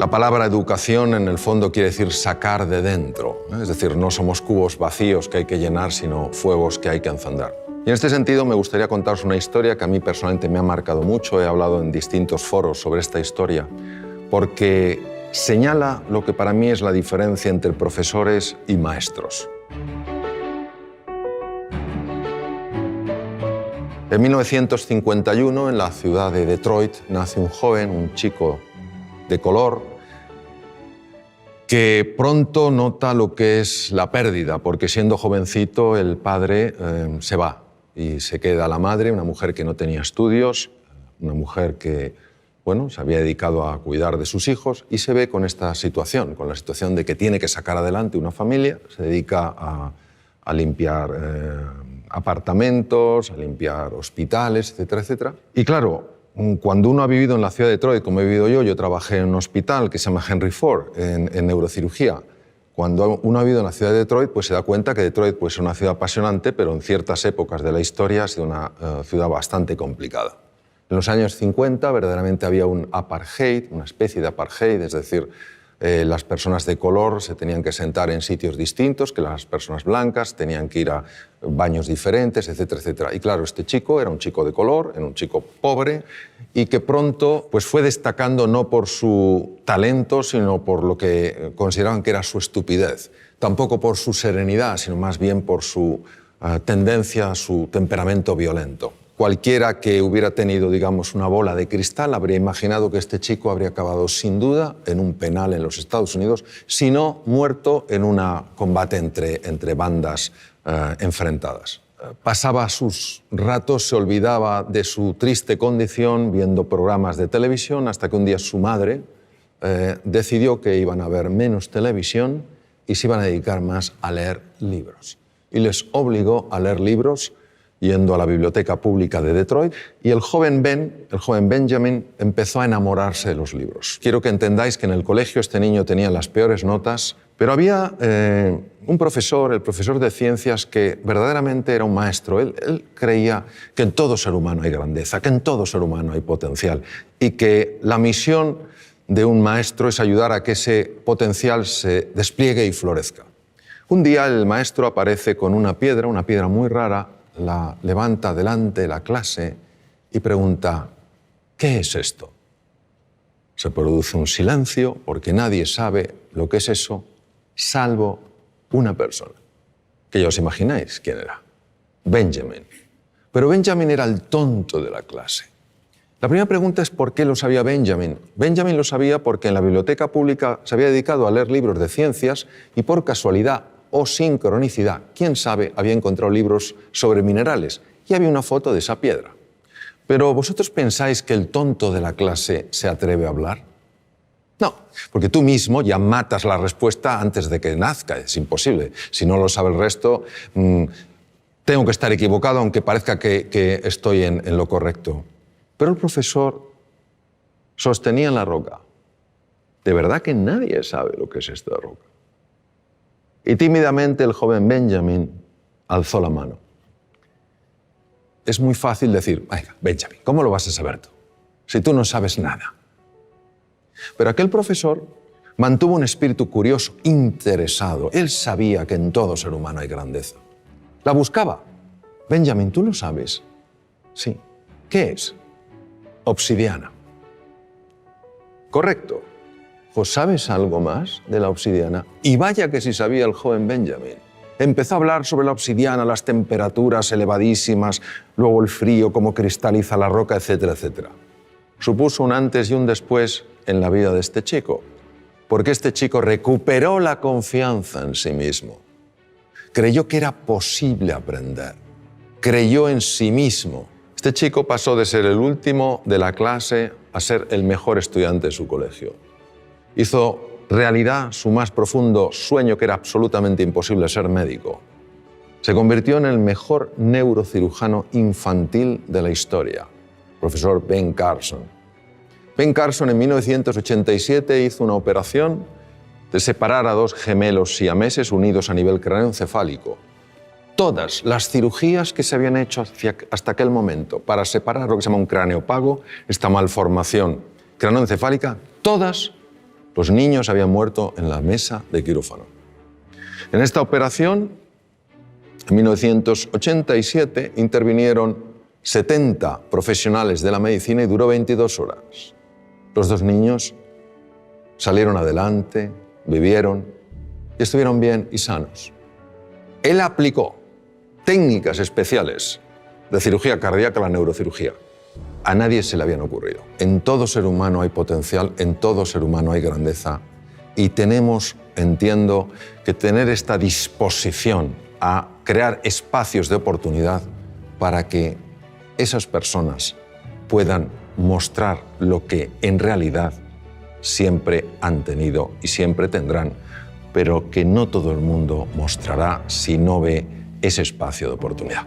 La palabra educación en el fondo quiere decir sacar de dentro, ¿eh? Es decir, no somos cubos vacíos que hay que llenar, sino fuegos que hay que encender. Y en este sentido me gustaría contaros una historia que a mí personalmente me ha marcado mucho. He hablado en distintos foros sobre esta historia porque señala lo que para mí es la diferencia entre profesores y maestros. En 1951, en la ciudad de Detroit, nace un joven, un chico de color, que pronto nota lo que es la pérdida, porque siendo jovencito el padre se va y se queda la madre, una mujer que no tenía estudios, una mujer que se había dedicado a cuidar de sus hijos y se ve con esta situación, con la situación de que tiene que sacar adelante una familia, se dedica a limpiar apartamentos, a limpiar hospitales, etcétera, etcétera. Y claro, cuando uno ha vivido en la ciudad de Detroit, como he vivido yo trabajé en un hospital que se llama Henry Ford, en neurocirugía. Cuando uno ha vivido en la ciudad de Detroit, pues se da cuenta que Detroit es una ciudad apasionante, pero en ciertas épocas de la historia ha sido una ciudad bastante complicada. En los años 50 verdaderamente había un apartheid, una especie de apartheid, es decir, las personas de color se tenían que sentar en sitios distintos que las personas blancas, tenían que ir a baños diferentes, etcétera, etcétera. Y claro, este chico era un chico de color, era un chico pobre y que pronto pues, fue destacando no por su talento, sino por lo que consideraban que era su estupidez. Tampoco por su serenidad, sino más bien por su tendencia, su temperamento violento. Cualquiera que hubiera tenido, digamos, una bola de cristal habría imaginado que este chico habría acabado sin duda en un penal en los Estados Unidos, si no muerto en un combate entre bandas enfrentadas. Pasaba sus ratos, se olvidaba de su triste condición viendo programas de televisión hasta que un día su madre decidió que iban a ver menos televisión y se iban a dedicar más a leer libros. Y les obligó a leer libros yendo a la biblioteca pública de Detroit, y el joven Benjamin, empezó a enamorarse de los libros. Quiero que entendáis que en el colegio este niño tenía las peores notas, pero había un profesor, el profesor de ciencias, que verdaderamente era un maestro. Él creía que en todo ser humano hay grandeza, que en todo ser humano hay potencial, y que la misión de un maestro es ayudar a que ese potencial se despliegue y florezca. Un día el maestro aparece con una piedra muy rara, la levanta delante de la clase y pregunta: ¿qué es esto? Se produce un silencio porque nadie sabe lo que es eso, salvo una persona, que ya os imagináis quién era: Benjamin. Pero Benjamin era el tonto de la clase. La primera pregunta es ¿por qué lo sabía Benjamin? Benjamin lo sabía porque en la biblioteca pública se había dedicado a leer libros de ciencias y por casualidad o sincronicidad, quién sabe, había encontrado libros sobre minerales y había una foto de esa piedra. Pero ¿vosotros pensáis que el tonto de la clase se atreve a hablar? No, porque tú mismo ya matas la respuesta antes de que nazca, es imposible. Si no lo sabe el resto, tengo que estar equivocado aunque parezca que estoy en lo correcto. Pero el profesor sostenía en la roca: de verdad que nadie sabe lo que es esta roca. Y tímidamente el joven Benjamin alzó la mano. Es muy fácil decir: venga, Benjamin, ¿cómo lo vas a saber tú? Si tú no sabes nada. Pero aquel profesor mantuvo un espíritu curioso, interesado. Él sabía que en todo ser humano hay grandeza. La buscaba. Benjamin, ¿tú lo sabes? Sí. ¿Qué es? Obsidiana. Correcto. Pues ¿sabes algo más de la obsidiana? Y vaya que sí sabía el joven Benjamin. Empezó a hablar sobre la obsidiana, las temperaturas elevadísimas, luego el frío, cómo cristaliza la roca, etcétera, etcétera. Supuso un antes y un después en la vida de este chico, porque este chico recuperó la confianza en sí mismo. Creyó que era posible aprender. Creyó en sí mismo. Este chico pasó de ser el último de la clase a ser el mejor estudiante de su colegio. Hizo realidad su más profundo sueño, que era absolutamente imposible: ser médico. Se convirtió en el mejor neurocirujano infantil de la historia, profesor Ben Carson. Ben Carson en 1987 hizo una operación de separar a dos gemelos siameses unidos a nivel craneoencefálico. Todas las cirugías que se habían hecho hasta aquel momento para separar lo que se llama un cráneo pago, esta malformación craneoencefálica, todas Los niños habían muerto en la mesa de quirófano. En esta operación, en 1987, intervinieron 70 profesionales de la medicina y duró 22 horas. Los 2 niños salieron adelante, vivieron y estuvieron bien y sanos. Él aplicó técnicas especiales de cirugía cardíaca a la neurocirugía. A nadie se le habían ocurrido. En todo ser humano hay potencial, en todo ser humano hay grandeza y tenemos, entiendo, que tener esta disposición a crear espacios de oportunidad para que esas personas puedan mostrar lo que en realidad siempre han tenido y siempre tendrán, pero que no todo el mundo mostrará si no ve ese espacio de oportunidad.